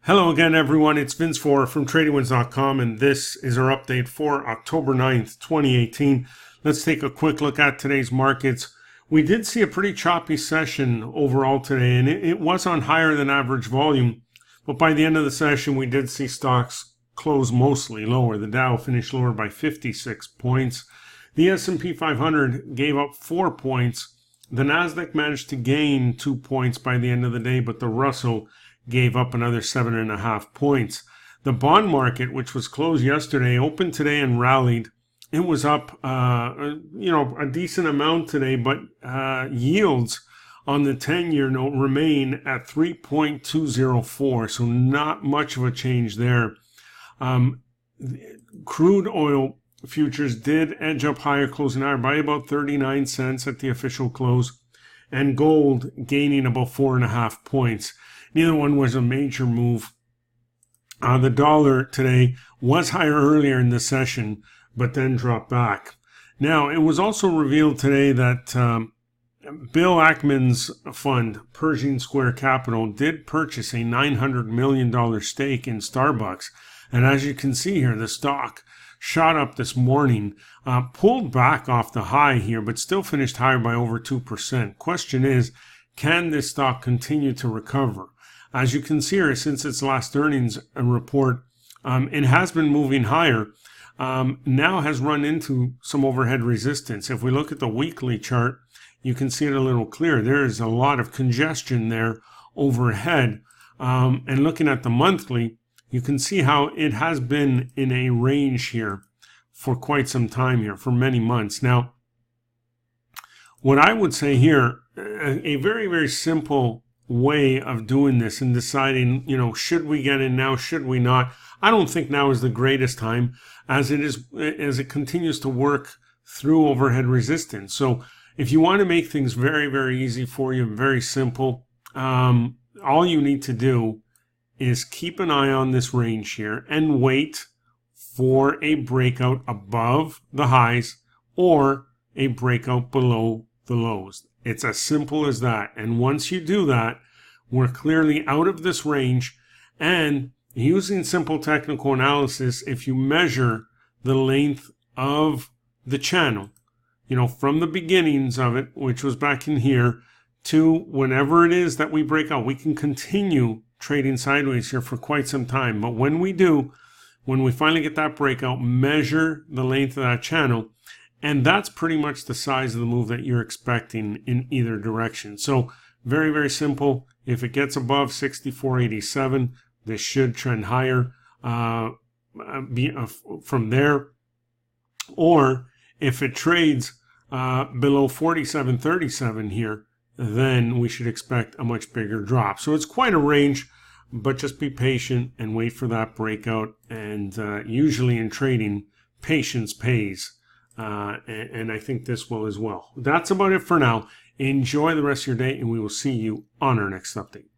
Hello again, everyone. It's Vince from TradingWinds.com, and this is our update for October 9th, 2018. Let's take a quick look at today's markets. We did see a pretty choppy session overall today, and it was on higher than average volume. But by the end of the session, we did see stocks close mostly lower. The Dow finished lower by 56 points. The S&P 500 gave up 4 points. The Nasdaq managed to gain 2 points by the end of the day, but the Russell gave up another 7.5 points. The bond market, which was closed yesterday, opened today and rallied. It was up, a decent amount today, but yields on the 10-year note remain at 3.204, so not much of a change there. Crude Oil Futures did edge up higher, closing higher by about 39 cents at the official close, and gold gaining about 4.5 points. Neither one was a major move. The dollar today was higher earlier in the session, but then dropped back. Now, it was also revealed today that Bill Ackman's fund, Pershing Square Capital, did purchase a $900 million stake in Starbucks. And as you can see here, the stock shot up this morning, pulled back off the high here, but still finished higher by over 2%. Question is, can this stock continue to recover? As you can see here, since its last earnings report, it has been moving higher. Now has run into some overhead resistance. If we look at the weekly chart, you can see it a little clearer. There is a lot of congestion there overhead. And looking at the monthly, you can see how it has been in a range here for quite some time here, for many months. Now, what I would say here, a very, very simple way of doing this and deciding, should we get in now, should we not? I don't think now is the greatest time as it continues to work through overhead resistance. So if you want to make things very, very easy for you, very simple, all you need to do is keep an eye on this range here and wait for a breakout above the highs or a breakout below the lows. It's as simple as that. And once you do that, we're clearly out of this range. And using simple technical analysis, if you measure the length of the channel, from the beginnings of it, which was back in here, to whenever it is that we break out, we can continue trading sideways here for quite some time. But when we do, when we finally get that breakout, measure the length of that channel. And that's pretty much the size of the move that you're expecting in either direction. So very, very simple. If it gets above 64.87, this should trend higher from there. Or if it trades below 47.37 here, then we should expect a much bigger drop. So it's quite a range, but just be patient and wait for that breakout. And usually in trading, patience pays. And I think this will as well. That's about it for now. Enjoy the rest of your day, and we will see you on our next update.